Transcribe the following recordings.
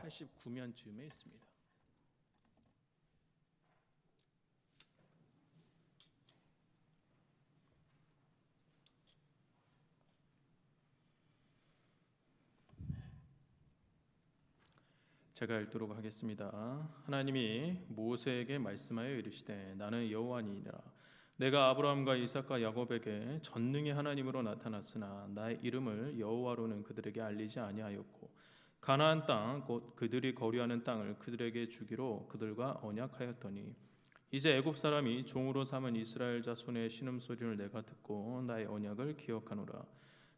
89면쯤에 있습니다. 제가 읽도록 하겠습니다. 하나님이 모세에게 말씀하여 이르시되 나는 여호와니라. 내가 아브라함과 이삭과 야곱에게 전능의 하나님으로 나타났으나 나의 이름을 여호와로는 그들에게 알리지 아니하였고 가나안 땅 곧 그들이 거류하는 땅을 그들에게 주기로 그들과 언약하였더니 이제 애굽 사람이 종으로 삼은 이스라엘 자손의 신음소리를 내가 듣고 나의 언약을 기억하노라.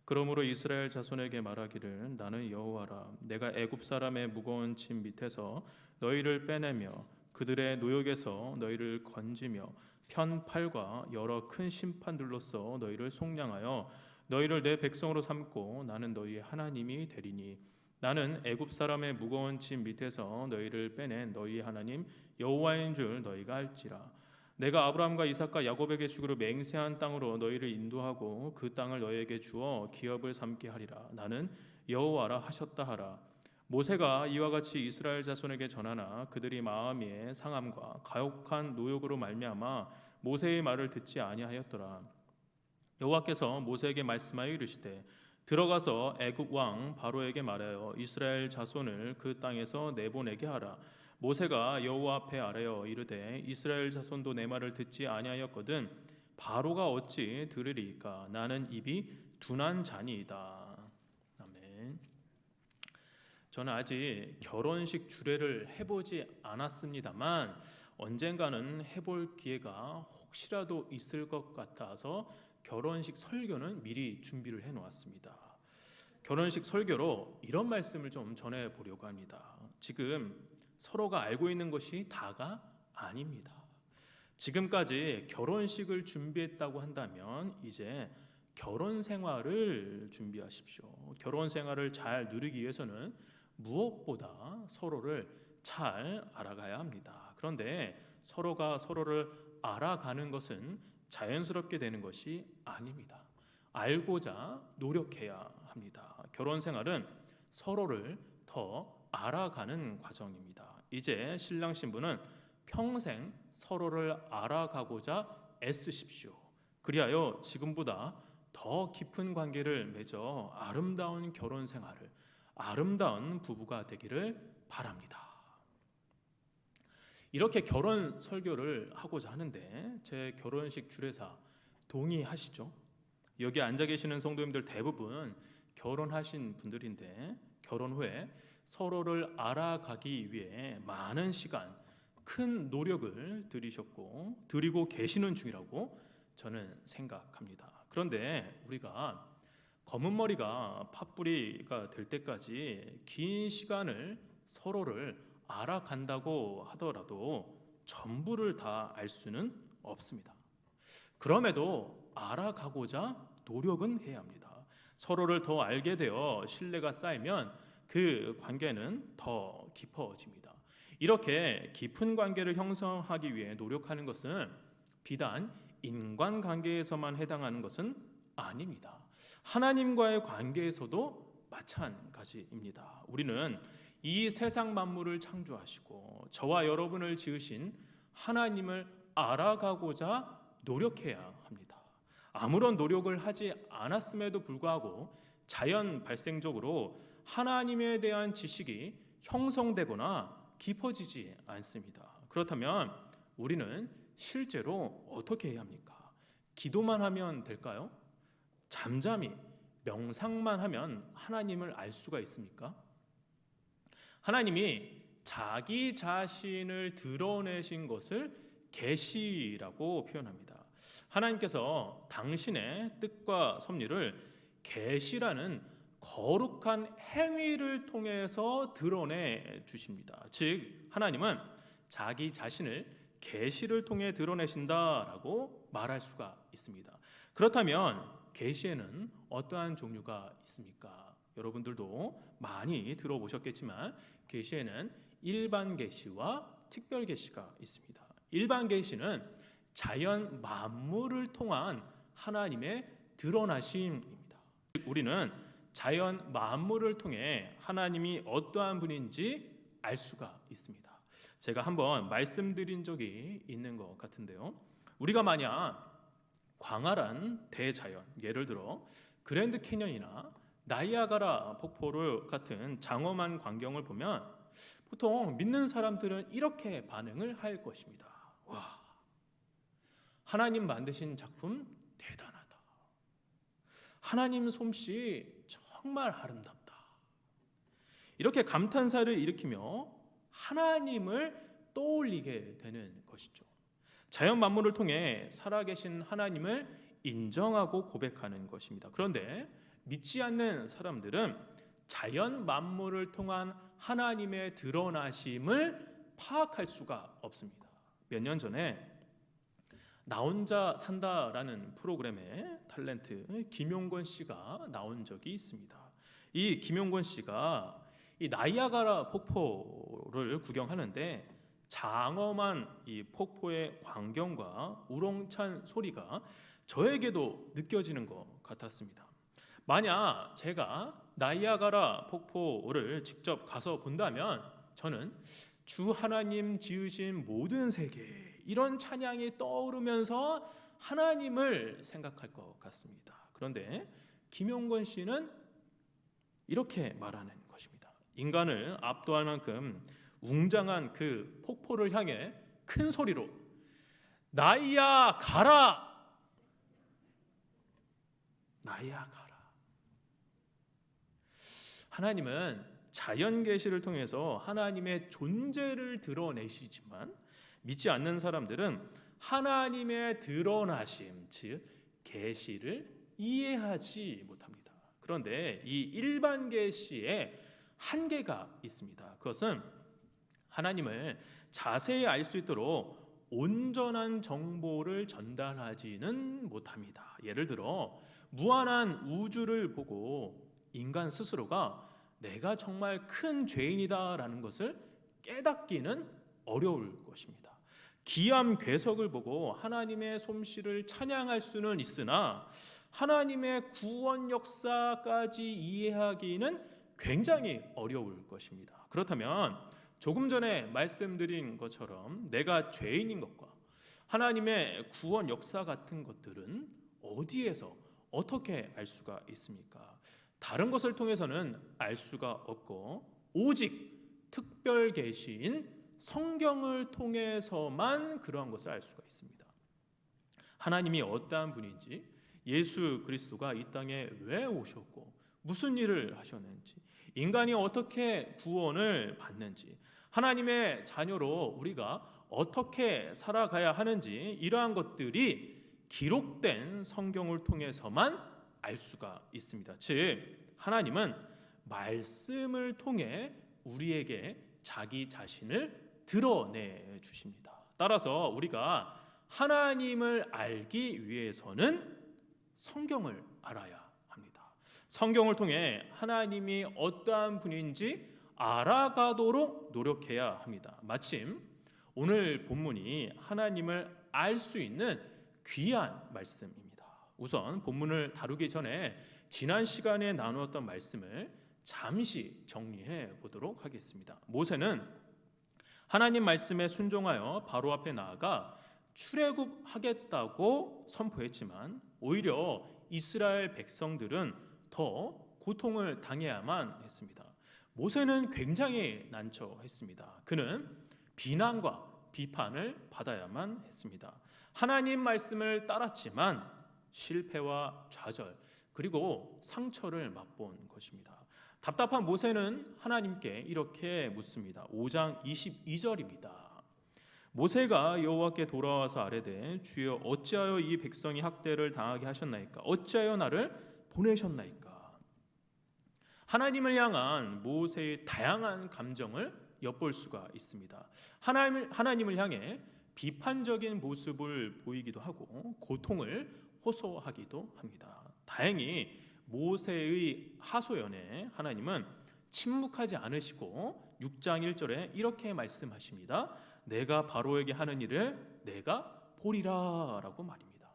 그러므로 이스라엘 자손에게 말하기를 나는 여호와라. 내가 애굽 사람의 무거운 짐 밑에서 너희를 빼내며 그들의 노역에서 너희를 건지며 편팔과 여러 큰 심판들로서 너희를 속량하여 너희를 내 백성으로 삼고 나는 너희의 하나님이 되리니 나는 애굽 사람의 무거운 짐 밑에서 너희를 빼낸 너희의 하나님 여호와인 줄 너희가 알지라. 내가 아브라함과 이삭과 야곱에게 주기로 맹세한 땅으로 너희를 인도하고 그 땅을 너희에게 주어 기업을 삼게 하리라. 나는 여호와라 하셨다 하라. 모세가 이와 같이 이스라엘 자손에게 전하나 그들이 마음의 상함과 가혹한 노역으로 말미암아 모세의 말을 듣지 아니하였더라. 여호와께서 모세에게 말씀하여 이르시되 들어가서 애굽 왕 바로에게 말하여 이스라엘 자손을 그 땅에서 내보내게 하라. 모세가 여호와 앞에 아뢰어 이르되 이스라엘 자손도 내 말을 듣지 아니하였거든 바로가 어찌 들으리이까. 나는 입이 둔한 자니이다. 아멘. 저는 아직 결혼식 주례를 해보지 않았습니다만 언젠가는 해볼 기회가 혹시라도 있을 것 같아서 결혼식 설교는 미리 준비를 해놓았습니다. 결혼식 설교로 이런 말씀을 좀 전해보려고 합니다. 지금 서로가 알고 있는 것이 다가 아닙니다. 지금까지 결혼식을 준비했다고 한다면 이제 결혼 생활을 준비하십시오. 결혼 생활을 잘 누리기 위해서는 무엇보다 서로를 잘 알아가야 합니다. 그런데 서로가 서로를 알아가는 것은 자연스럽게 되는 것이 아닙니다. 알고자 노력해야 합니다. 결혼 생활은 서로를 더 알아가는 과정입니다. 이제 신랑 신부는 평생 서로를 알아가고자 애쓰십시오. 그리하여 지금보다 더 깊은 관계를 맺어 아름다운 결혼 생활을, 아름다운 부부가 되기를 바랍니다. 이렇게 결혼 설교를 하고자 하는데 제 결혼식 주례사 동의하시죠? 여기 앉아 계시는 성도님들 대부분 결혼하신 분들인데 결혼 후에 서로를 알아가기 위해 많은 시간, 큰 노력을 들이셨고 드리고 계시는 중이라고 저는 생각합니다. 그런데 우리가 검은 머리가 팥뿌리가 될 때까지 긴 시간을 서로를 알아간다고 하더라도 전부를 다 알 수는 없습니다. 그럼에도 알아가고자 노력은 해야 합니다. 서로를 더 알게 되어 신뢰가 쌓이면 그 관계는 더 깊어집니다. 이렇게 깊은 관계를 형성하기 위해 노력하는 것은 비단 인간관계에서만 해당하는 것은 아닙니다. 하나님과의 관계에서도 마찬가지입니다. 우리는 이 세상 만물을 창조하시고 저와 여러분을 지으신 하나님을 알아가고자 노력해야 합니다. 아무런 노력을 하지 않았음에도 불구하고 자연 발생적으로 하나님에 대한 지식이 형성되거나 깊어지지 않습니다. 그렇다면 우리는 실제로 어떻게 해야 합니까? 기도만 하면 될까요? 잠잠히 명상만 하면 하나님을 알 수가 있습니까? 하나님이 자기 자신을 드러내신 것을 계시라고 표현합니다. 하나님께서 당신의 뜻과 섭리를 계시라는 거룩한 행위를 통해서 드러내 주십니다. 즉 하나님은 자기 자신을 계시를 통해 드러내신다라고 말할 수가 있습니다. 그렇다면 계시에는 어떠한 종류가 있습니까? 여러분들도 많이 들어보셨겠지만 계시에는 일반 계시와 특별 계시가 있습니다. 일반 계시는 자연 만물을 통한 하나님의 드러나심입니다. 우리는 자연 만물을 통해 하나님이 어떠한 분인지 알 수가 있습니다. 제가 한번 말씀드린 적이 있는 것 같은데요. 우리가 만약 광활한 대자연, 예를 들어 그랜드 캐년이나 나이아가라 폭포를 같은 장엄한 광경을 보면 보통 믿는 사람들은 이렇게 반응을 할 것입니다. 와, 하나님 만드신 작품 대단하다. 하나님 솜씨 정말 아름답다. 이렇게 감탄사를 일으키며 하나님을 떠올리게 되는 것이죠. 자연 만물을 통해 살아계신 하나님을 인정하고 고백하는 것입니다. 그런데 믿지 않는 사람들은 자연 만물을 통한 하나님의 드러나심을 파악할 수가 없습니다. 몇 년 전에 나 혼자 산다라는 프로그램에 탤런트 김용권 씨가 나온 적이 있습니다. 이 김용권 씨가 이 나이아가라 폭포를 구경하는데 장엄한 이 폭포의 광경과 우렁찬 소리가 저에게도 느껴지는 것 같았습니다. 만약 제가 나이아가라 폭포를 직접 가서 본다면 저는 주 하나님 지으신 모든 세계, 이런 찬양이 떠오르면서 하나님을 생각할 것 같습니다. 그런데 김용권 씨는 이렇게 말하는 것입니다. 인간을 압도할 만큼 웅장한 그 폭포를 향해 큰 소리로 나이야 가라! 나이야 가라. 하나님은 자연 계시를 통해서 하나님의 존재를 드러내시지만 믿지 않는 사람들은 하나님의 드러나심, 즉 계시를 이해하지 못합니다. 그런데 이 일반 계시에 한계가 있습니다. 그것은 하나님을 자세히 알 수 있도록 온전한 정보를 전달하지는 못합니다. 예를 들어 무한한 우주를 보고 인간 스스로가 내가 정말 큰 죄인이다라는 것을 깨닫기는 어려울 것입니다. 기암 괴석을 보고 하나님의 솜씨를 찬양할 수는 있으나 하나님의 구원 역사까지 이해하기는 굉장히 어려울 것입니다. 그렇다면 조금 전에 말씀드린 것처럼 내가 죄인인 것과 하나님의 구원 역사 같은 것들은 어디에서 어떻게 알 수가 있습니까? 다른 것을 통해서는 알 수가 없고 오직 특별 계시인 성경을 통해서만 그러한 것을 알 수가 있습니다. 하나님이 어떠한 분인지, 예수 그리스도가 이 땅에 왜 오셨고 무슨 일을 하셨는지, 인간이 어떻게 구원을 받는지, 하나님의 자녀로 우리가 어떻게 살아가야 하는지, 이러한 것들이 기록된 성경을 통해서만 알 수가 있습니다. 즉 하나님은 말씀을 통해 우리에게 자기 자신을 드러내 주십니다. 따라서 우리가 하나님을 알기 위해서는 성경을 알아야 합니다. 성경을 통해 하나님이 어떠한 분인지 알아가도록 노력해야 합니다. 마침 오늘 본문이 하나님을 알 수 있는 귀한 말씀입니다. 우선 본문을 다루기 전에 지난 시간에 나누었던 말씀을 잠시 정리해 보도록 하겠습니다. 모세는 하나님 말씀에 순종하여 바로 앞에 나아가 출애굽하겠다고 선포했지만 오히려 이스라엘 백성들은 더 고통을 당해야만 했습니다. 모세는 굉장히 난처했습니다. 그는 비난과 비판을 받아야만 했습니다. 하나님 말씀을 따랐지만 실패와 좌절 그리고 상처를 맛본 것입니다. 답답한 모세는 하나님께 이렇게 묻습니다. 5장 22절입니다. 모세가 여호와께 돌아와서 아뢰되 주여 어찌하여 이 백성이 학대를 당하게 하셨나이까? 어찌하여 나를 보내셨나이까? 하나님을 향한 모세의 다양한 감정을 엿볼 수가 있습니다. 하나님을 향해 비판적인 모습을 보이기도 하고 고통을 호소하기도 합니다. 다행히 모세의 하소연에 하나님은 침묵하지 않으시고 6장 1절에 이렇게 말씀하십니다. 내가 바로에게 하는 일을 내가 보리라 라고 말입니다.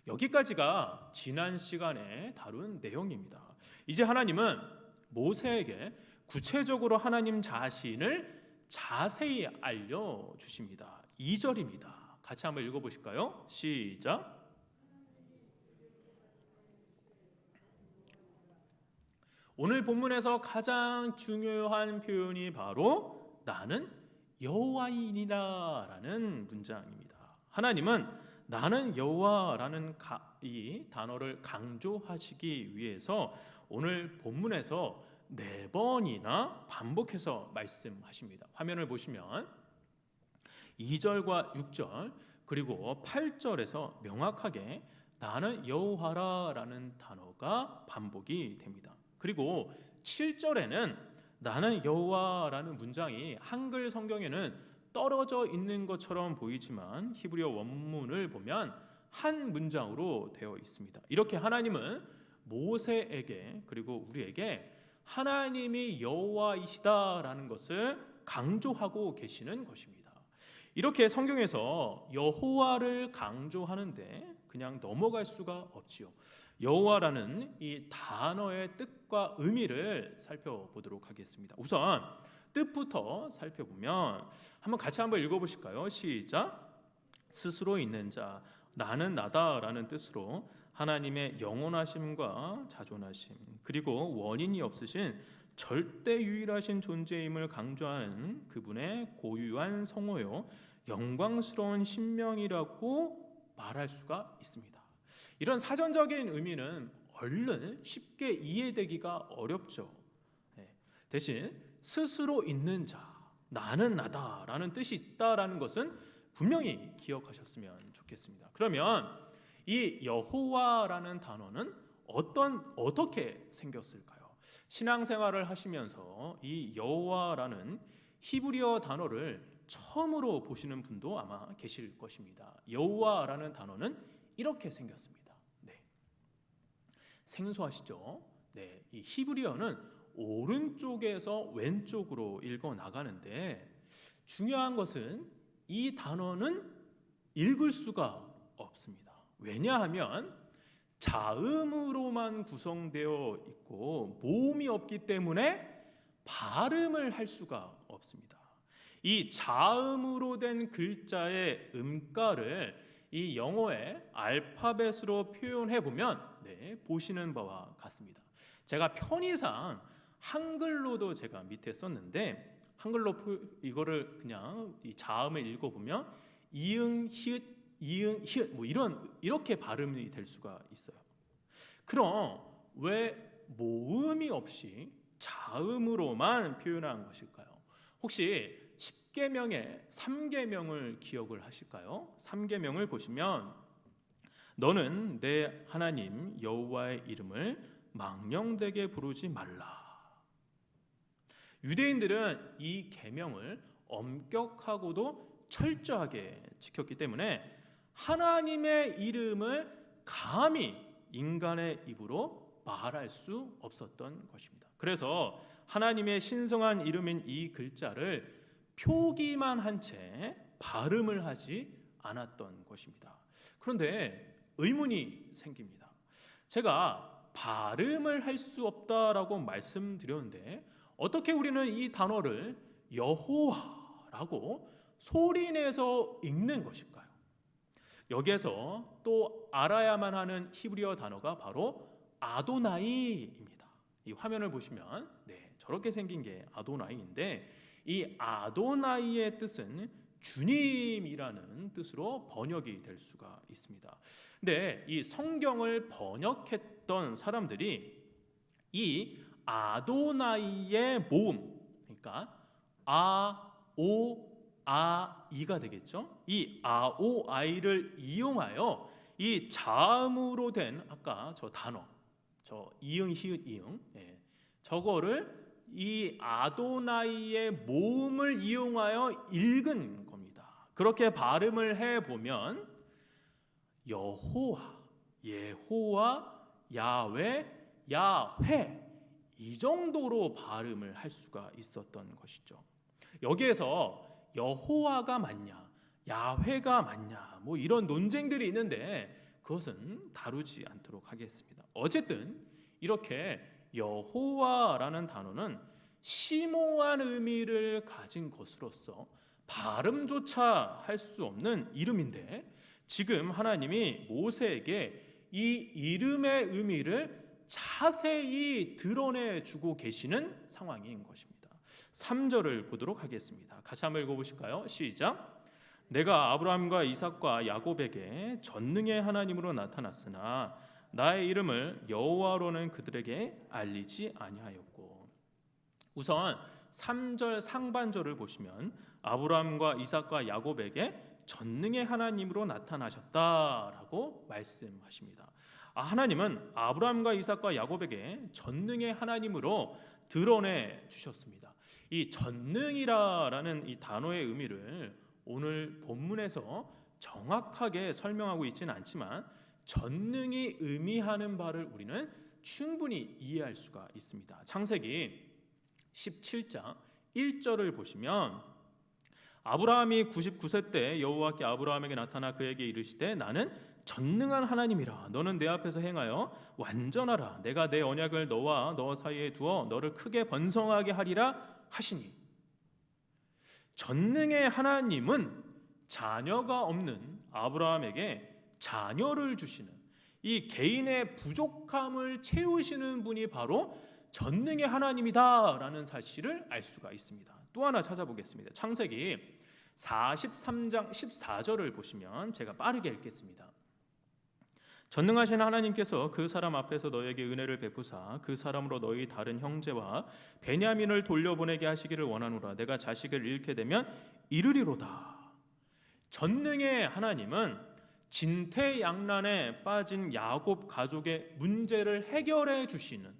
여기까지가 지난 시간에 다룬 내용입니다. 이제 하나님은 모세에게 구체적으로 하나님 자신을 자세히 알려주십니다. 2절입니다. 같이 한번 읽어보실까요? 시작. 오늘 본문에서 가장 중요한 표현이 바로 나는 여호와이니라 라는 문장입니다. 하나님은 나는 여호와라는 이 단어를 강조하시기 위해서 오늘 본문에서 4번이나 반복해서 말씀하십니다. 화면을 보시면 2절과 6절 그리고 8절에서 명확하게 나는 여호와라는 단어가 반복이 됩니다. 그리고 7절에는 나는 여호와라는 문장이 한글 성경에는 떨어져 있는 것처럼 보이지만 히브리어 원문을 보면 한 문장으로 되어 있습니다. 이렇게 하나님은 모세에게 그리고 우리에게 하나님이 여호와이시다라는 것을 강조하고 계시는 것입니다. 이렇게 성경에서 여호와를 강조하는데 그냥 넘어갈 수가 없지요. 여호와라는 이 단어의 뜻과 의미를 살펴보도록 하겠습니다. 우선 뜻부터 살펴보면 한번 읽어보실까요? 시작. 스스로 있는 자, 나는 나다라는 뜻으로 하나님의 영원하심과 자존하심 그리고 원인이 없으신 절대 유일하신 존재임을 강조하는 그분의 고유한 성호요 영광스러운 신명이라고 말할 수가 있습니다. 이런 사전적인 의미는 얼른 쉽게 이해되기가 어렵죠. 대신 스스로 있는 자, 나는 나다라는 뜻이 있다라는 것은 분명히 기억하셨으면 좋겠습니다. 그러면 이 여호와라는 단어는 어떻게 생겼을까요? 신앙생활을 하시면서 이 여호와라는 히브리어 단어를 처음으로 보시는 분도 아마 계실 것입니다. 여호와라는 단어는 이렇게 생겼습니다. 네. 생소하시죠? 네. 이 히브리어는 오른쪽에서 왼쪽으로 읽어 나가는데 중요한 것은 이 단어는 읽을 수가 없습니다. 왜냐하면 자음으로만 구성되어 있고 모음이 없기 때문에 발음을 할 수가 없습니다. 이 자음으로 된 글자의 음가를 이 영어의 알파벳으로 표현해 보면 보시는 바와 같습니다. 제가 편의상 한글로도 제가 밑에 썼는데 한글로 이거를 그냥 이 자음을 읽어보면 이응 히읗 이응 히읗 뭐 이렇게 발음이 될 수가 있어요. 그럼 왜 모음이 없이 자음으로만 표현한 것일까요? 혹시 10계명의 3계명을 기억을 하실까요? 3계명을 보시면 너는 내 하나님 여호와의 이름을 망령되게 부르지 말라. 유대인들은 이 계명을 엄격하고도 철저하게 지켰기 때문에 하나님의 이름을 감히 인간의 입으로 말할 수 없었던 것입니다. 그래서 하나님의 신성한 이름인 이 글자를 표기만 한 채 발음을 하지 않았던 것입니다. 그런데 의문이 생깁니다. 제가 발음을 할 수 없다라고 말씀드렸는데 어떻게 우리는 이 단어를 여호와라고 소리내서 읽는 것일까요? 여기에서 또 알아야만 하는 히브리어 단어가 바로 아도나이입니다. 이 화면을 보시면 저렇게 생긴 게 아도나이인데 이 아도나이의 뜻은 주님이라는 뜻으로 번역이 될 수가 있습니다. 근데 이 성경을 번역했던 사람들이 이 아도나이의 모음, 그러니까 아오아이가 되겠죠. 이 아오아이를 이용하여 이 자음으로 된 아까 저 단어, 저 이응 히읗 이응, 저거를 이 아도나이의 모음을 이용하여 읽은 겁니다. 그렇게 발음을 해보면 여호와, 예호와, 야외, 야훼 이 정도로 발음을 할 수가 있었던 것이죠. 여기에서 여호와가 맞냐, 야훼가 맞냐 뭐 이런 논쟁들이 있는데 그것은 다루지 않도록 하겠습니다. 어쨌든 이렇게 여호와라는 단어는 심오한 의미를 가진 것으로서 발음조차 할 수 없는 이름인데, 지금 하나님이 모세에게 이 이름의 의미를 자세히 드러내 주고 계시는 상황인 것입니다. 3절을 보도록 하겠습니다. 같이 한번 읽어보실까요? 시작. 내가 아브라함과 이삭과 야곱에게 전능의 하나님으로 나타났으나 나의 이름을 여호와로는 그들에게 알리지 아니하였고. 우선 3절 상반절을 보시면 아브라함과 이삭과 야곱에게 전능의 하나님으로 나타나셨다라고 말씀하십니다. 하나님은 아브라함과 이삭과 야곱에게 전능의 하나님으로 드러내 주셨습니다. 이 전능이라는 이 단어의 의미를 오늘 본문에서 정확하게 설명하고 있지는 않지만 전능이 의미하는 바를 우리는 충분히 이해할 수가 있습니다. 창세기 17장 1절을 보시면 아브라함이 99세 때 여호와께 아브라함에게 나타나 그에게 이르시되 나는 전능한 하나님이라. 너는 내 앞에서 행하여 완전하라. 내가 내 언약을 너와 너 사이에 두어 너를 크게 번성하게 하리라 하시니. 전능의 하나님은 자녀가 없는 아브라함에게 자녀를 주시는, 이 개인의 부족함을 채우시는 분이 바로 전능의 하나님이다라는 사실을 알 수가 있습니다. 또 하나 찾아보겠습니다. 창세기 43장 14절을 보시면 제가 빠르게 읽겠습니다. 전능하신 하나님께서 그 사람 앞에서 너에게 은혜를 베푸사 그 사람으로 너희 다른 형제와 베냐민을 돌려보내게 하시기를 원하노라. 내가 자식을 잃게 되면 이르리로다. 전능의 하나님은 진퇴양난에 빠진 야곱 가족의 문제를 해결해 주시는,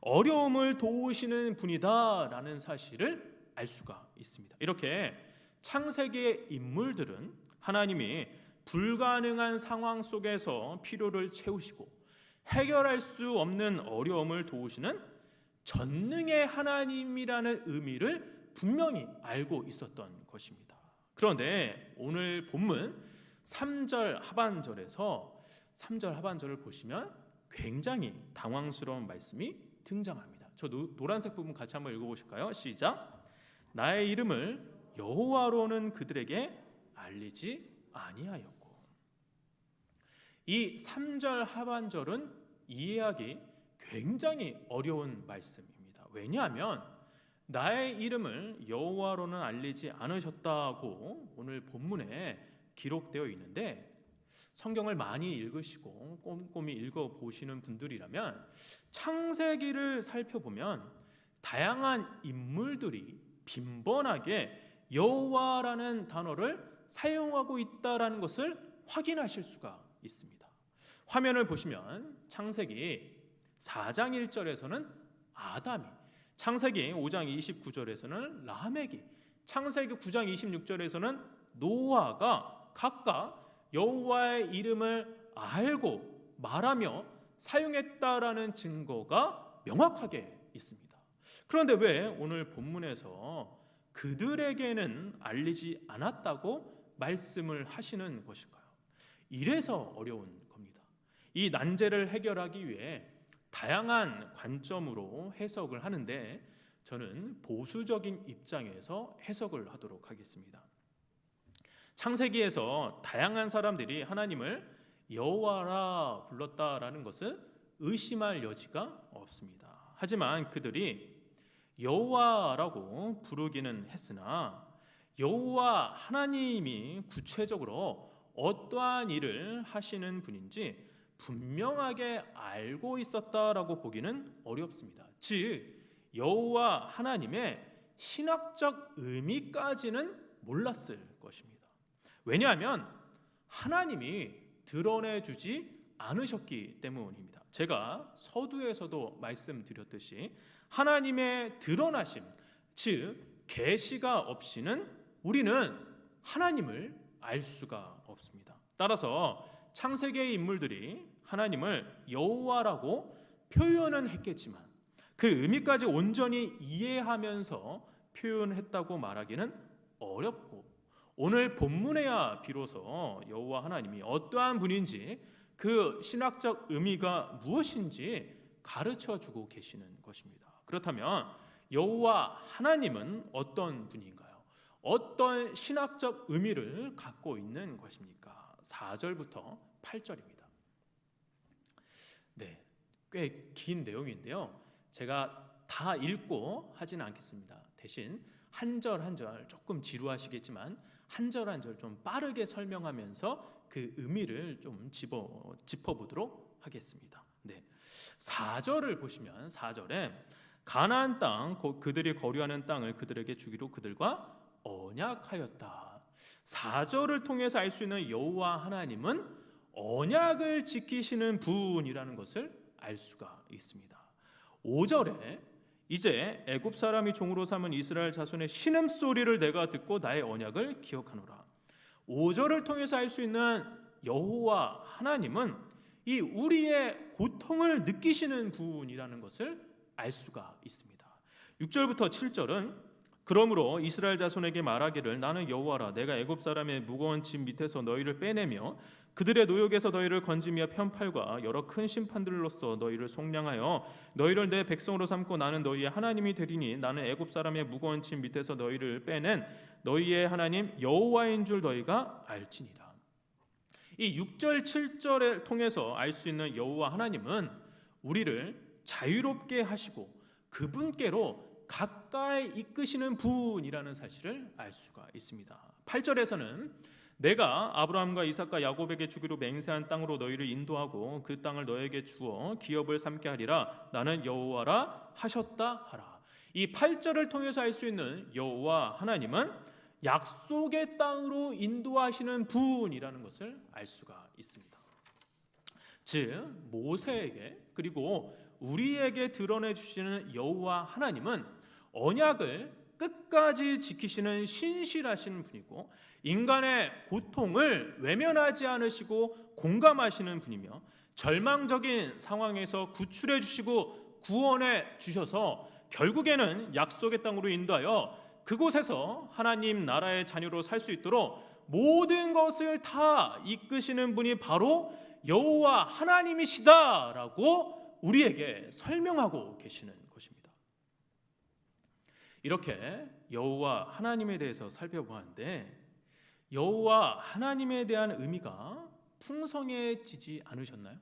어려움을 도우시는 분이다라는 사실을 알 수가 있습니다. 이렇게 창세기의 인물들은 하나님이 불가능한 상황 속에서 필요를 채우시고 해결할 수 없는 어려움을 도우시는 전능의 하나님이라는 의미를 분명히 알고 있었던 것입니다. 그런데 오늘 본문 3절 하반절을 보시면 굉장히 당황스러운 말씀이 등장합니다. 저 노란색 부분 같이 한번 읽어보실까요? 시작. 나의 이름을 여호와로는 그들에게 알리지 아니하였고. 이 3절 하반절은 이해하기 굉장히 어려운 말씀입니다. 왜냐하면 나의 이름을 여호와로는 알리지 않으셨다고 오늘 본문에 기록되어 있는데, 성경을 많이 읽으시고 꼼꼼히 읽어보시는 분들이라면 창세기를 살펴보면 다양한 인물들이 빈번하게 여호와라는 단어를 사용하고 있다는 것을 확인하실 수가 있습니다. 화면을 보시면 창세기 4장 1절에서는 아담이, 창세기 5장 29절에서는 라멕이, 창세기 9장 26절에서는 노아가 각각 여호와의 이름을 알고 말하며 사용했다라는 증거가 명확하게 있습니다. 그런데 왜 오늘 본문에서 그들에게는 알리지 않았다고 말씀을 하시는 것일까요? 이래서 어려운 겁니다. 이 난제를 해결하기 위해 다양한 관점으로 해석을 하는데 저는 보수적인 입장에서 해석을 하도록 하겠습니다. 창세기에서 다양한 사람들이 하나님을 여호와라 불렀다라는 것은 의심할 여지가 없습니다. 하지만 그들이 여호와라고 부르기는 했으나 여호와 하나님이 구체적으로 어떠한 일을 하시는 분인지 분명하게 알고 있었다라고 보기는 어렵습니다. 즉 여호와 하나님의 신학적 의미까지는 몰랐을 것입니다. 왜냐하면 하나님이 드러내주지 않으셨기 때문입니다. 제가 서두에서도 말씀드렸듯이 하나님의 드러나심, 즉 계시가 없이는 우리는 하나님을 알 수가 없습니다. 따라서 창세기의 인물들이 하나님을 여호와라고 표현은 했겠지만 그 의미까지 온전히 이해하면서 표현했다고 말하기는 어렵고, 오늘 본문에야 비로소 여호와 하나님이 어떠한 분인지 그 신학적 의미가 무엇인지 가르쳐 주고 계시는 것입니다. 그렇다면 여호와 하나님은 어떤 분인가요? 어떤 신학적 의미를 갖고 있는 것입니까? 4절부터 8절입니다. 네, 꽤 긴 내용인데요. 제가 다 읽고 하지는 않겠습니다. 대신 한 절 한 절 조금 지루하시겠지만 한 절 한 절 좀 빠르게 설명하면서 그 의미를 좀 짚어보도록 하겠습니다. 네, 4절을 보시면 4절에 가나안 땅 그들이 거류하는 땅을 그들에게 주기로 그들과 언약하였다. 4절을 통해서 알 수 있는 여호와 하나님은 언약을 지키시는 분이라는 것을 알 수가 있습니다. 5절에 이제 애굽 사람이 종으로 삼은 이스라엘 자손의 신음소리를 내가 듣고 나의 언약을 기억하노라. 5절을 통해서 알 수 있는 여호와 하나님은 이 우리의 고통을 느끼시는 분이라는 것을 알 수가 있습니다. 6절부터 7절은 그러므로 이스라엘 자손에게 말하기를 나는 여호와라 내가 애굽 사람의 무거운 짐 밑에서 너희를 빼내며 그들의 노역에서 너희를 건지며 편팔과 여러 큰 심판들로서 너희를 속량하여 너희를 내 백성으로 삼고 나는 너희의 하나님이 되리니 나는 애굽 사람의 무거운 짐 밑에서 너희를 빼낸 너희의 하나님 여호와인 줄 너희가 알지니라. 이 6절 7절을 통해서 알 수 있는 여호와 하나님은 우리를 자유롭게 하시고 그분께로 가까이 이끄시는 분이라는 사실을 알 수가 있습니다. 8절에서는 내가 아브라함과 이삭과 야곱에게 주기로 맹세한 땅으로 너희를 인도하고 그 땅을 너에게 주어 기업을 삼게 하리라 나는 여호와라 하셨다 하라. 이 8절을 통해서 알 수 있는 여호와 하나님은 약속의 땅으로 인도하시는 분이라는 것을 알 수가 있습니다. 즉 모세에게 그리고 우리에게 드러내 주시는 여호와 하나님은 언약을 끝까지 지키시는 신실하신 분이고 인간의 고통을 외면하지 않으시고 공감하시는 분이며 절망적인 상황에서 구출해 주시고 구원해 주셔서 결국에는 약속의 땅으로 인도하여 그곳에서 하나님 나라의 자녀로 살 수 있도록 모든 것을 다 이끄시는 분이 바로 여호와 하나님이시다라고 우리에게 설명하고 계시는 것입니다. 이렇게 여호와 하나님에 대해서 살펴보았는데 여호와 하나님에 대한 의미가 풍성해지지 않으셨나요?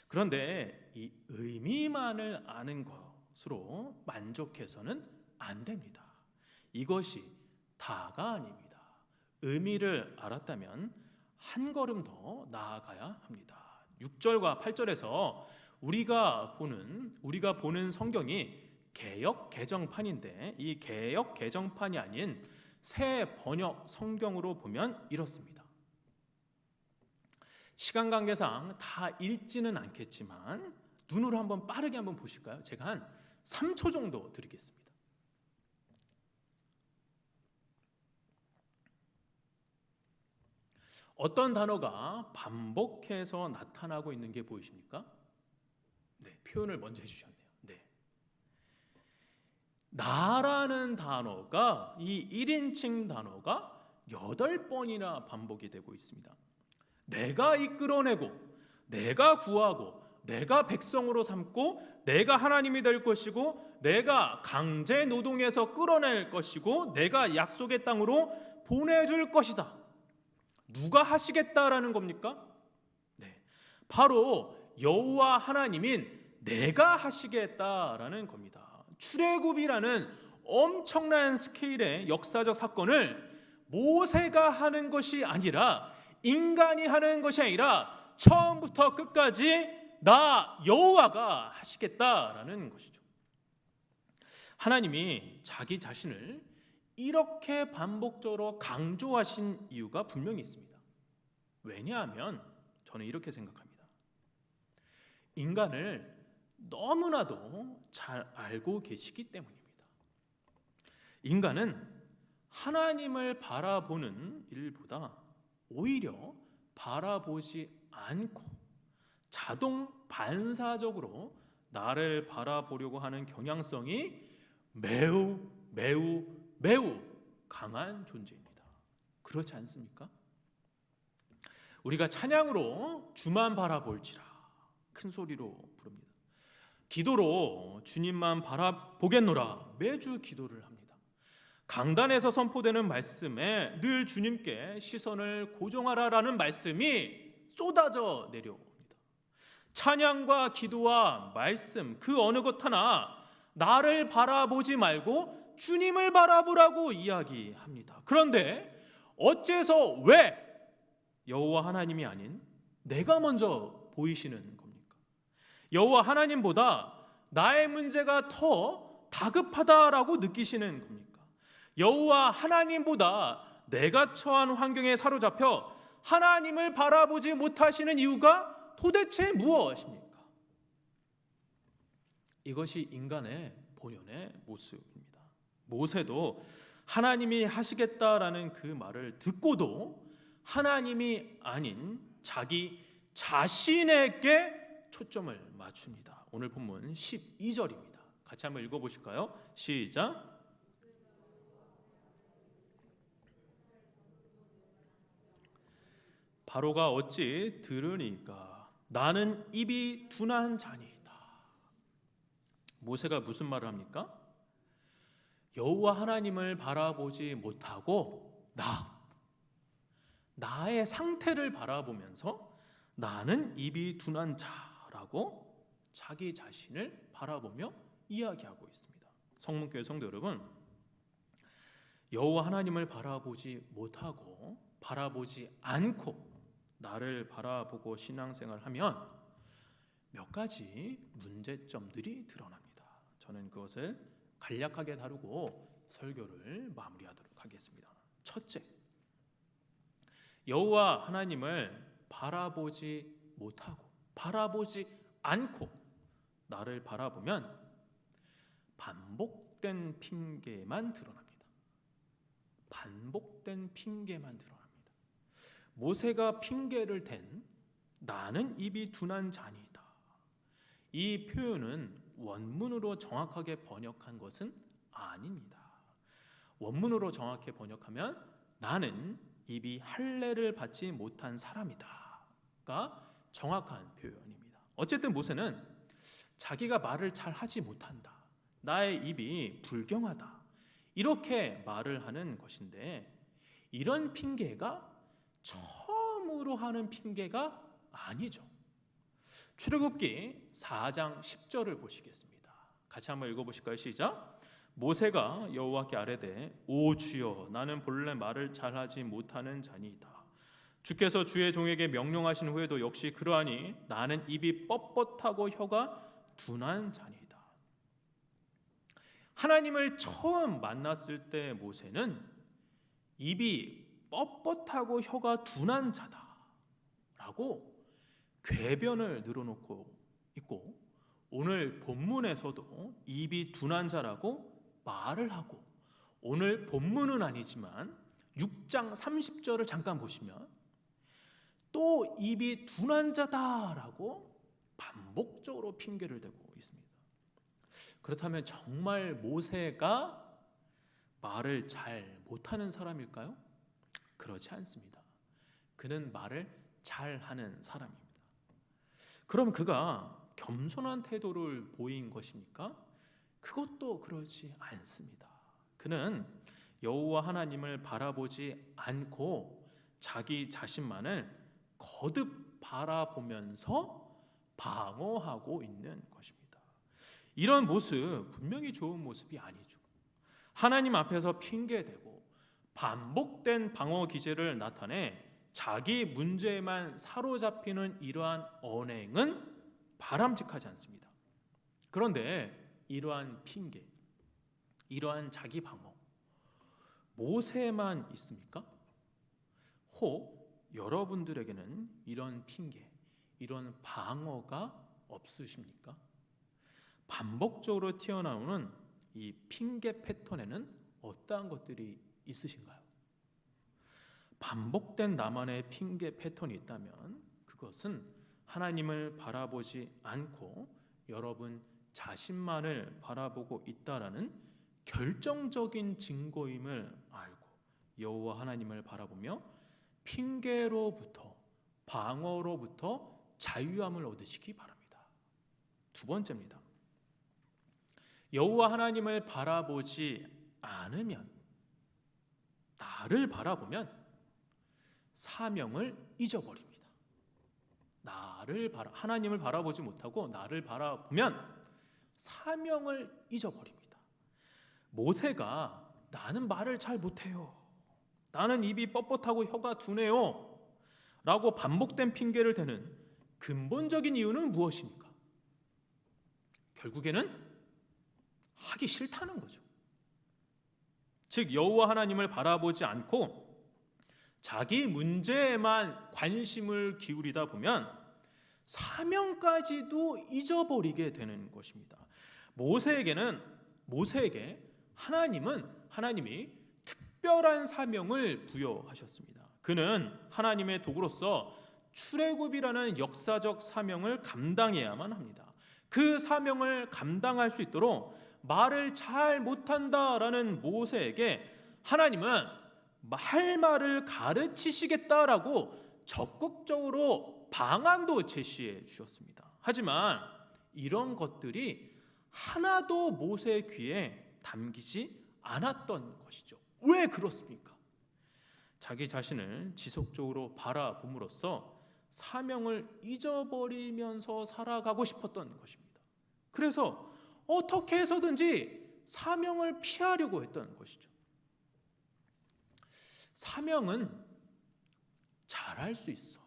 그런데 이 의미만을 아는 것으로 만족해서는 안 됩니다. 이것이 다가 아닙니다. 의미를 알았다면 한 걸음 더 나아가야 합니다. 6절과 8절에서 우리가 보는 성경이 개역 개정판인데 이 개역 개정판이 아닌 새 번역 성경으로 보면 이렇습니다. 시간 관계상 다 읽지는 않겠지만 눈으로 한번 빠르게 한번 보실까요? 제가 한 3초 정도 드리겠습니다. 어떤 단어가 반복해서 나타나고 있는 게 보이십니까? 네, 표현을 먼저 해주셨네요. 네, 나라는 단어가 이 1인칭 단어가 8번이나 반복이 되고 있습니다. 내가 이끌어내고 내가 구하고 내가 백성으로 삼고 내가 하나님이 될 것이고 내가 강제 노동에서 끌어낼 것이고 내가 약속의 땅으로 보내줄 것이다. 누가 하시겠다라는 겁니까? 네, 바로 여호와 하나님인 내가 하시겠다라는 겁니다. 출애굽이라는 엄청난 스케일의 역사적 사건을 모세가 하는 것이 아니라 인간이 하는 것이 아니라 처음부터 끝까지 나 여호와가 하시겠다라는 것이죠. 하나님이 자기 자신을 이렇게 반복적으로 강조하신 이유가 분명히 있습니다. 왜냐하면 저는 이렇게 생각합니다. 인간을 너무나도 잘 알고 계시기 때문입니다. 인간은 하나님을 바라보는 일보다 오히려 바라보지 않고 자동 반사적으로 나를 바라보려고 하는 경향성이 매우 강한 존재입니다. 그렇지 않습니까? 우리가 찬양으로 주만 바라볼지라 큰 소리로 부릅니다. 기도로 주님만 바라보겠노라 매주 기도를 합니다. 강단에서 선포되는 말씀에 늘 주님께 시선을 고정하라라는 말씀이 쏟아져 내려옵니다. 찬양과 기도와 말씀 그 어느 것 하나 나를 바라보지 말고 주님을 바라보라고 이야기합니다. 그런데 어째서 왜 여호와 하나님이 아닌 내가 먼저 보이시는 겁니까? 여호와 하나님보다 나의 문제가 더 다급하다라고 느끼시는 겁니까? 여호와 하나님보다 내가 처한 환경에 사로잡혀 하나님을 바라보지 못하시는 이유가 도대체 무엇입니까? 이것이 인간의 본연의 모습입니다. 모세도 하나님이 하시겠다라는 그 말을 듣고도 하나님이 아닌 자기 자신에게 초점을 맞춥니다. 오늘 본문 12절입니다. 같이 한번 읽어보실까요? 시작. 바로가 어찌 들으니까 나는 입이 둔한 자니이다. 모세가 무슨 말을 합니까? 여호와 하나님을 바라보지 못하고 나의 상태를 바라보면서 나는 입이 둔한 자라고 자기 자신을 바라보며 이야기하고 있습니다. 성문교회 성도 여러분, 여호와 하나님을 바라보지 못하고 바라보지 않고 나를 바라보고 신앙생활하면 몇 가지 문제점들이 드러납니다. 저는 그것을 간략하게 다루고 설교를 마무리하도록 하겠습니다. 첫째, 여호와 하나님을 바라보지 못하고 바라보지 않고 나를 바라보면 반복된 핑계만 드러납니다. 반복된 핑계만 드러납니다. 모세가 핑계를 댄 나는 입이 둔한 자니다. 이 표현은 원문으로 정확하게 번역한 것은 아닙니다. 원문으로 정확히 번역하면 나는 입이 할례를 받지 못한 사람이다가 정확한 표현입니다. 어쨌든 모세는 자기가 말을 잘 하지 못한다, 나의 입이 불경하다, 이렇게 말을 하는 것인데, 이런 핑계가 처음으로 하는 핑계가 아니죠. 출애굽기 4장 10절을 보시겠습니다. 같이 한번 읽어보실까요? 시작. 모세가 여호와께 아뢰되 오 주여, 나는 본래 말을 잘하지 못하는 자니이다. 주께서 주의 종에게 명령하신 후에도 역시 그러하니 나는 입이 뻣뻣하고 혀가 둔한 자니이다. 하나님을 처음 만났을 때 모세는 입이 뻣뻣하고 혀가 둔한 자다라고 궤변을 늘어놓고 있고, 오늘 본문에서도 입이 둔한 자라고 말을 하고, 오늘 본문은 아니지만 6장 30절을 잠깐 보시면 또 입이 둔한 자다라고 반복적으로 핑계를 대고 있습니다. 그렇다면 정말 모세가 말을 잘 못하는 사람일까요? 그렇지 않습니다. 그는 말을 잘하는 사람입니다. 그럼 그가 겸손한 태도를 보인 것입니까? 그것도 그렇지 않습니다. 그는 여호와 하나님을 바라보지 않고 자기 자신만을 거듭 바라보면서 방어하고 있는 것입니다. 이런 모습 분명히 좋은 모습이 아니죠. 하나님 앞에서 핑계대고 반복된 방어 기제를 나타내 자기 문제에만 사로잡히는 이러한 언행은 바람직하지 않습니다. 그런데 이러한 핑계, 이러한 자기 방어, 모세만 있습니까? 혹 여러분들에게는 이런 핑계, 이런 방어가 없으십니까? 반복적으로 튀어나오는 이 핑계 패턴에는 어떠한 것들이 있으신가요? 반복된 나만의 핑계 패턴이 있다면 그것은 하나님을 바라보지 않고 여러분 자신만을 바라보고 있다라는 결정적인 증거임을 알고 여호와 하나님을 바라보며 핑계로부터, 방어로부터 자유함을 얻으시기 바랍니다. 두 번째입니다. 여호와 하나님을 바라보지 않으면, 나를 바라보면 사명을 잊어버립니다. 하나님을 바라보지 못하고 나를 바라보면 사명을 잊어버립니다. 모세가 나는 말을 잘 못해요, 나는 입이 뻣뻣하고 혀가 둔해요 라고 반복된 핑계를 대는 근본적인 이유는 무엇입니까? 결국에는 하기 싫다는 거죠. 즉 여호와 하나님을 바라보지 않고 자기 문제에만 관심을 기울이다 보면 사명까지도 잊어버리게 되는 것입니다. 모세에게 하나님이 특별한 사명을 부여하셨습니다. 그는 하나님의 도구로서 출애굽이라는 역사적 사명을 감당해야만 합니다. 그 사명을 감당할 수 있도록 말을 잘 못한다라는 모세에게 하나님은 할 말을 가르치시겠다라고 적극적으로 방안도 제시해 주셨습니다. 하지만 이런 것들이 하나도 모세의 귀에 담기지 않았던 것이죠. 왜 그렇습니까? 자기 자신을 지속적으로 바라봄으로써 사명을 잊어버리면서 살아가고 싶었던 것입니다. 그래서 어떻게 해서든지 사명을 피하려고 했던 것이죠. 사명은 잘할 수 있어,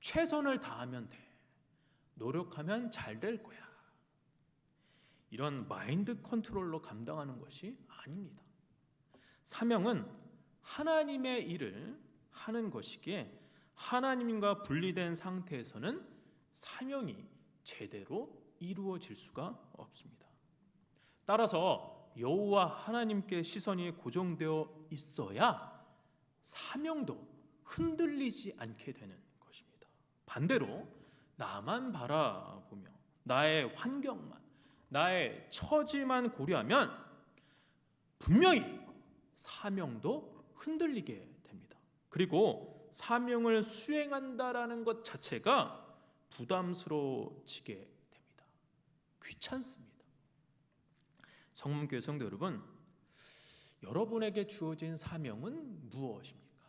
최선을 다하면 돼, 노력하면 잘 될 거야, 이런 마인드 컨트롤로 감당하는 것이 아닙니다. 사명은 하나님의 일을 하는 것이기에 하나님과 분리된 상태에서는 사명이 제대로 이루어질 수가 없습니다. 따라서 여호와 하나님께 시선이 고정되어 있어야 사명도 흔들리지 않게 되는 것입니다. 반대로 나만 바라보며 나의 환경만, 나의 처지만 고려하면 분명히 사명도 흔들리게 됩니다. 그리고 사명을 수행한다라는 것 자체가 부담스러워지게 됩니다. 귀찮습니다. 성문교회 성도 여러분, 여러분에게 주어진 사명은 무엇입니까?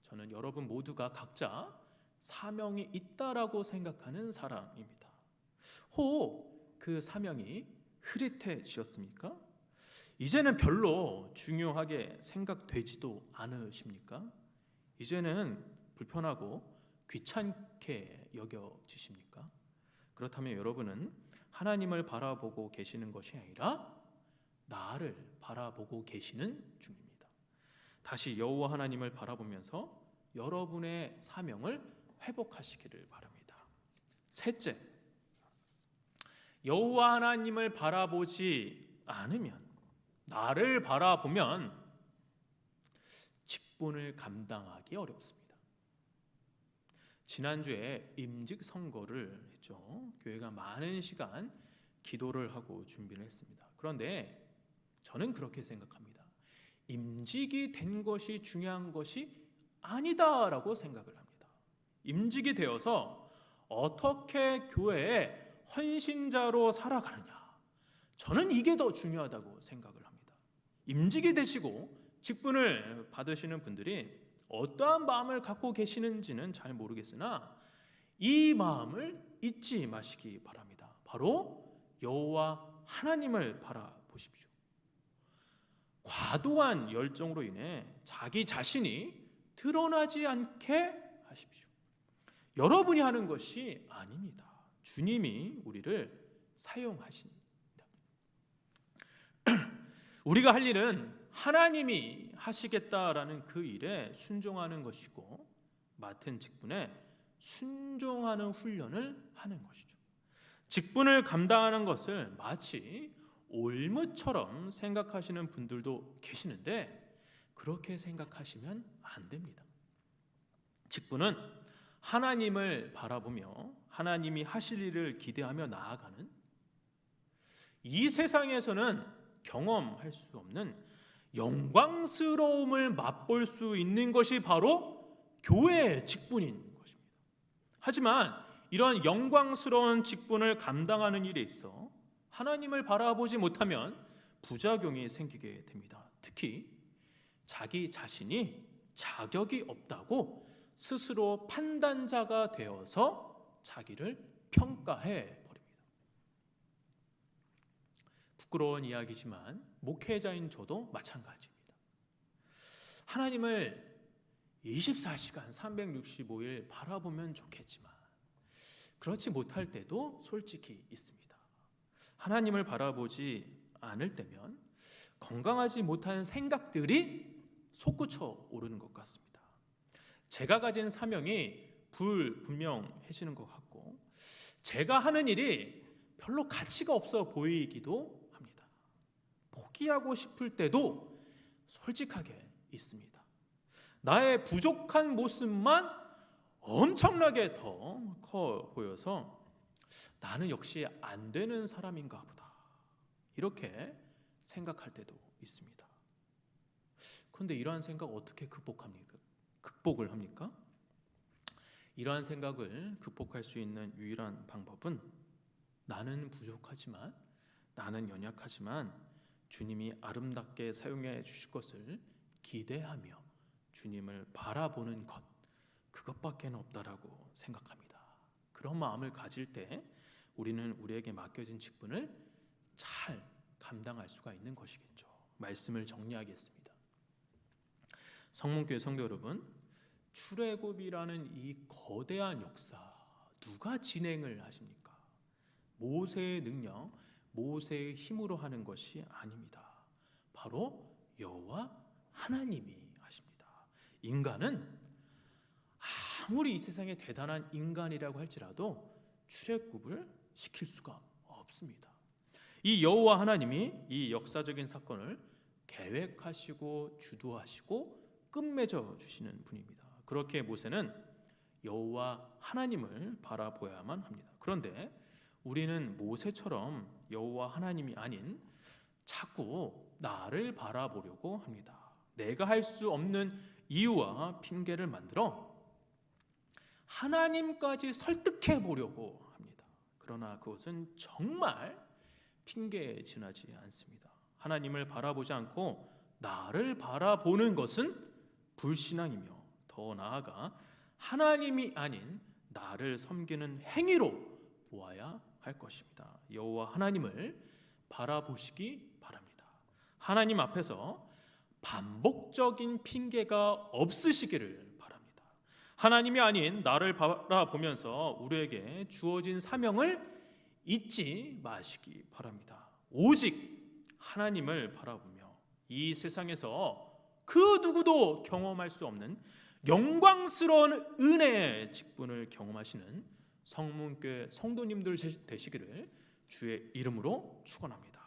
저는 여러분 모두가 각자 사명이 있다라고 생각하는 사람입니다. 혹 그 사명이 흐릿해지셨습니까? 이제는 별로 중요하게 생각되지도 않으십니까? 이제는 불편하고 귀찮게 여겨지십니까? 그렇다면 여러분은 하나님을 바라보고 계시는 것이 아니라 나를 바라보고 계시는 중입니다. 다시 여호와 하나님을 바라보면서 여러분의 사명을 회복하시기를 바랍니다. 셋째, 여호와 하나님을 바라보지 않으면, 나를 바라보면 직분을 감당하기 어렵습니다. 지난주에 임직 선거를 했죠. 교회가 많은 시간 기도를 하고 준비를 했습니다. 그런데 저는 그렇게 생각합니다. 임직이 된 것이 중요한 것이 아니다라고 생각을 합니다. 임직이 되어서 어떻게 교회에 헌신자로 살아가느냐, 저는 이게 더 중요하다고 생각을 합니다. 임직이 되시고 직분을 받으시는 분들이 어떠한 마음을 갖고 계시는지는 잘 모르겠으나 이 마음을 잊지 마시기 바랍니다. 바로 여호와 하나님을 바라보십시오. 과도한 열정으로 인해 자기 자신이 드러나지 않게 하십시오. 여러분이 하는 것이 아닙니다. 주님이 우리를 사용하십니다. 우리가 할 일은 하나님이 하시겠다라는 그 일에 순종하는 것이고, 맡은 직분에 순종하는 훈련을 하는 것이죠. 직분을 감당하는 것을 마치 올무처럼 생각하시는 분들도 계시는데, 그렇게 생각하시면 안 됩니다. 직분은 하나님을 바라보며 하나님이 하실 일을 기대하며 나아가는, 이 세상에서는 경험할 수 없는 영광스러움을 맛볼 수 있는 것이 바로 교회의 직분인 것입니다. 하지만 이런 영광스러운 직분을 감당하는 일에 있어 하나님을 바라보지 못하면 부작용이 생기게 됩니다. 특히 자기 자신이 자격이 없다고 스스로 판단자가 되어서 자기를 평가해 버립니다. 부끄러운 이야기지만 목회자인 저도 마찬가지입니다. 하나님을 24시간 365일 바라보면 좋겠지만 그렇지 못할 때도 솔직히 있습니다. 하나님을 바라보지 않을 때면 건강하지 못한 생각들이 솟구쳐 오르는 것 같습니다. 제가 가진 사명이 불분명해지는 것 같고 제가 하는 일이 별로 가치가 없어 보이기도 합니다. 포기하고 싶을 때도 솔직하게 있습니다. 나의 부족한 모습만 엄청나게 더 커 보여서 나는 역시 안 되는 사람인가 보다 이렇게 생각할 때도 있습니다. 그런데 이러한 생각 어떻게 극복을 합니까? 이러한 생각을 극복할 수 있는 유일한 방법은 나는 부족하지만 나는 연약하지만 주님이 아름답게 사용해 주실 것을 기대하며 주님을 바라보는 것 그것밖에 없다라고 생각합니다. 그런 마음을 가질 때 우리는 우리에게 맡겨진 직분을 잘 감당할 수가 있는 것이겠죠. 말씀을 정리하겠습니다. 성문교회 성도 여러분, 출애굽이라는 이 거대한 역사 누가 진행을 하십니까? 모세의 능력, 모세의 힘으로 하는 것이 아닙니다. 바로 여호와 하나님이 하십니다. 인간은 아무리 이 세상에 대단한 인간이라고 할지라도 출애굽을 시킬 수가 없습니다. 이 여호와 하나님이 이 역사적인 사건을 계획하시고 주도하시고 끝맺어 주시는 분입니다. 그렇게 모세는 여호와 하나님을 바라보야만 합니다. 그런데 우리는 모세처럼 여호와 하나님이 아닌 자꾸 나를 바라보려고 합니다. 내가 할 수 없는 이유와 핑계를 만들어 하나님까지 설득해 보려고 합니다. 그러나 그것은 정말 핑계에 지나지 않습니다. 하나님을 바라보지 않고 나를 바라보는 것은 불신앙이며 더 나아가 하나님이 아닌 나를 섬기는 행위로 보아야 할 것입니다. 여호와 하나님을 바라보시기 바랍니다. 하나님 앞에서 반복적인 핑계가 없으시기를 바랍니다. 하나님이 아닌 나를 바라보면서 우리에게 주어진 사명을 잊지 마시기 바랍니다. 오직 하나님을 바라보며 이 세상에서 그 누구도 경험할 수 없는 영광스러운 은혜의 직분을 경험하시는 성문교회 성도님들 되시기를 주의 이름으로 축원합니다.